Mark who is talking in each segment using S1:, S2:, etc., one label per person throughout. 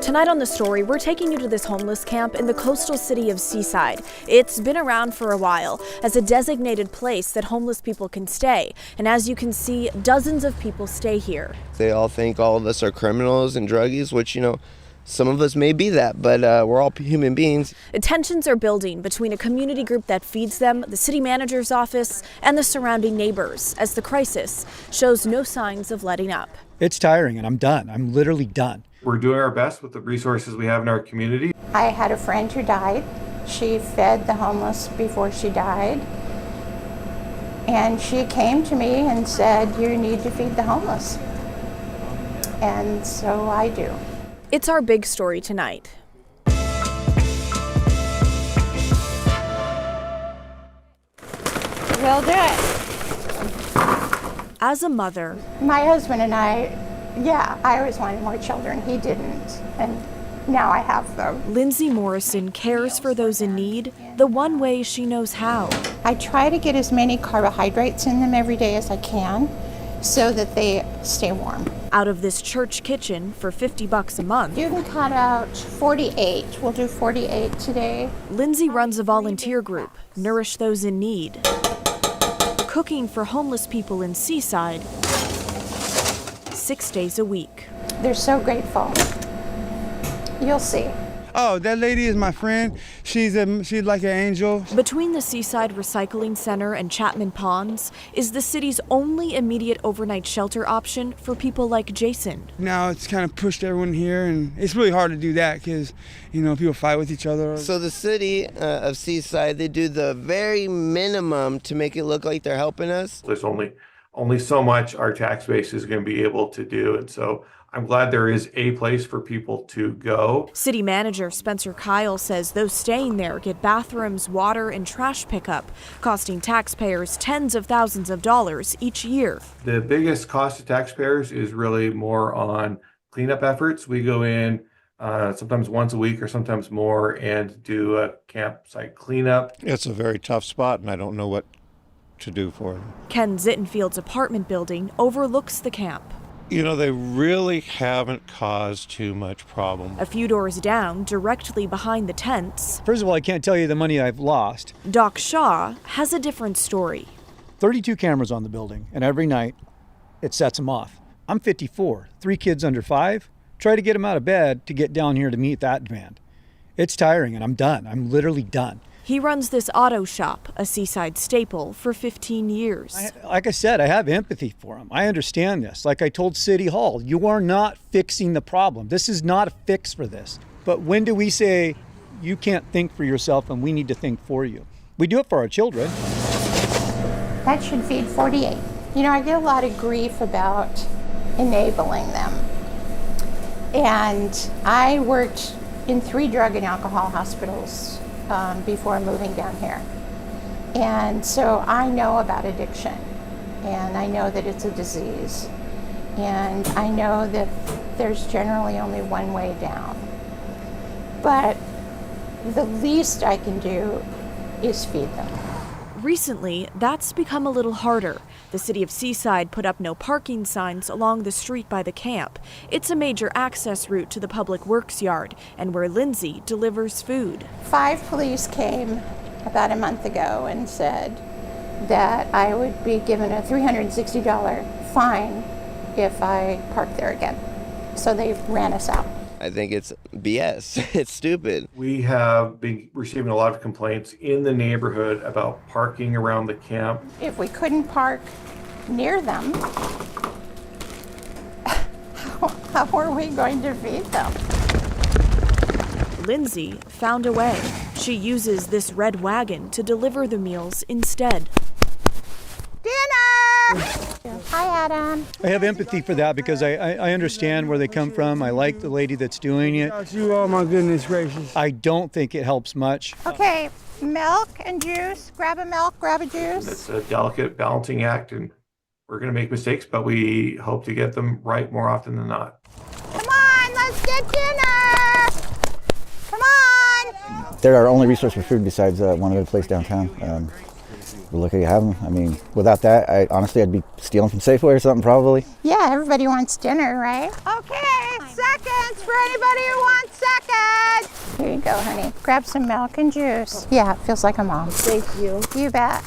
S1: Tonight on The Story, we're taking you to this homeless camp in the coastal city of Seaside. It's been around for a while as a designated place that homeless people can stay. And as you can see, dozens of people stay here.
S2: They all think all of us are criminals and druggies, which, some of us may be that, but we're all human beings.
S1: Tensions are building between a community group that feeds them, the city manager's office, and the surrounding neighbors as the crisis shows no signs of letting up.
S3: It's tiring and I'm done. I'm literally done.
S4: We're doing our best with the resources we have in our community.
S5: I had a friend who died. She fed the homeless before she died. And she came to me and said, "You need to feed the homeless." And so I do.
S1: It's our big story tonight.
S5: We'll do it.
S1: As a mother,
S5: My husband and I always wanted more children. He didn't. And now I have them.
S1: Lindsay Morrison cares for those in need the one way she knows how.
S5: I try to get as many carbohydrates in them every day as I can so that they stay warm.
S1: Out of this church kitchen for $50 a month.
S5: You can cut out 48. We'll do 48 today.
S1: Lindsay runs a volunteer group, Nourish Those in Need, cooking for homeless people in Seaside 6 days a week.
S5: They're so grateful. You'll see.
S6: Oh, that lady is my friend. She's like an angel.
S1: Between the Seaside Recycling Center and Chapman Ponds is the city's only immediate overnight shelter option for people like Jason.
S6: Now it's kind of pushed everyone here, and it's really hard to do that because, people fight with each other.
S2: So the city of Seaside, they do the very minimum to make it look like they're helping us.
S4: There's only so much our tax base is going to be able to do. And so I'm glad there is a place for people to go.
S1: City manager Spencer Kyle says those staying there get bathrooms, water, and trash pickup, costing taxpayers tens of thousands of dollars each year.
S4: The biggest cost to taxpayers is really more on cleanup efforts. We go in sometimes once a week or sometimes more and do a campsite cleanup.
S7: It's a very tough spot, and I don't know what to do for them.
S1: Ken Zittenfield's apartment building overlooks the camp.
S7: They really haven't caused too much problem.
S1: A few doors down, directly behind the tents,
S3: First of all, I can't tell you the money I've lost.
S1: Doc Shaw has a different story.
S3: 32 cameras on the building, and every night it sets them off. I'm 54, 3 kids under 5. Try to get them out of bed to get down here to meet that demand. It's tiring and I'm done. I'm literally done.
S1: He runs this auto shop, a Seaside staple, for 15 years.
S3: Like I said, I have empathy for them. I understand this. Like I told City Hall, you are not fixing the problem. This is not a fix for this. But when do we say, you can't think for yourself and we need to think for you? We do it for our children.
S5: That should feed 48. I get a lot of grief about enabling them. And I worked in 3 drug and alcohol hospitals before moving down here. And so I know about addiction, and I know that it's a disease, and I know that there's generally only one way down. But the least I can do is feed them.
S1: Recently, that's become a little harder. The city of Seaside put up no parking signs along the street by the camp. It's a major access route to the public works yard and where Lindsay delivers food.
S5: 5 police came about a month ago and said that I would be given a $360 fine if I parked there again. So they ran us out.
S2: I think it's BS. It's stupid.
S4: We have been receiving a lot of complaints in the neighborhood about parking around the camp.
S5: If we couldn't park near them, how are we going to feed them?
S1: Lindsay found a way. She uses this red wagon to deliver the meals instead.
S5: Dinner! Hi, Adam.
S3: I have empathy for that because I understand where they come from. I like the lady that's doing it.
S6: You, oh my goodness gracious.
S3: I don't think it helps much.
S5: Okay, milk and juice. Grab a milk, grab a juice.
S4: It's a delicate balancing act, and we're going to make mistakes, but we hope to get them right more often than not.
S5: Come on, let's get dinner! Come on!
S8: They're our only resource for food besides one other place downtown. We're lucky to have them. I mean, without that, I'd be stealing from Safeway or something probably.
S5: Yeah, everybody wants dinner, right? Okay, seconds for anybody who wants seconds. Here you go, honey. Grab some milk and juice. Yeah, it feels like a mom.
S1: Thank you.
S5: You bet.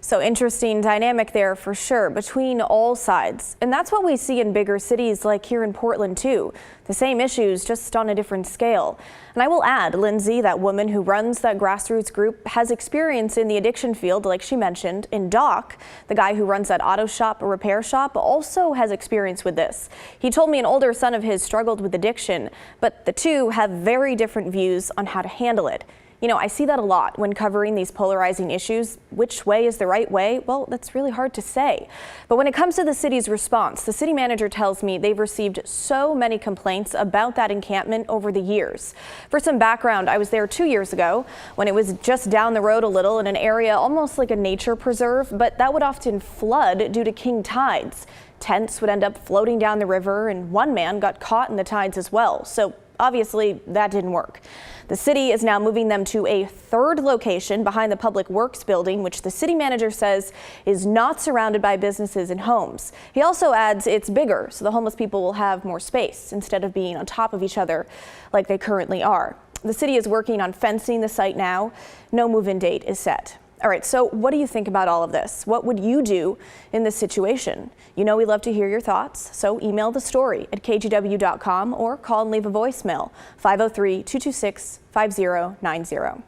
S1: So interesting dynamic there for sure between all sides. And that's what we see in bigger cities like here in Portland too. The same issues, just on a different scale. And I will add, Lindsay, that woman who runs that grassroots group, has experience in the addiction field, like she mentioned. And Doc, the guy who runs that auto shop or repair shop, also has experience with this. He told me an older son of his struggled with addiction, but the two have very different views on how to handle it. You know, I see that a lot when covering these polarizing issues. Which way is the right way? Well, that's really hard to say. But when it comes to the city's response, the city manager tells me they've received so many complaints about that encampment over the years. For some background, I was there 2 years ago when it was just down the road a little in an area almost like a nature preserve, but that would often flood due to king tides. Tents would end up floating down the river, and one man got caught in the tides as well. So obviously, that didn't work. The city is now moving them to a third location behind the Public Works building, which the city manager says is not surrounded by businesses and homes. He also adds it's bigger, so the homeless people will have more space instead of being on top of each other like they currently are. The city is working on fencing the site now. No move-in date is set. All right, so what do you think about all of this? What would you do in this situation? You know we love to hear your thoughts, so email the story at kgw.com or call and leave a voicemail, 503-226-5090.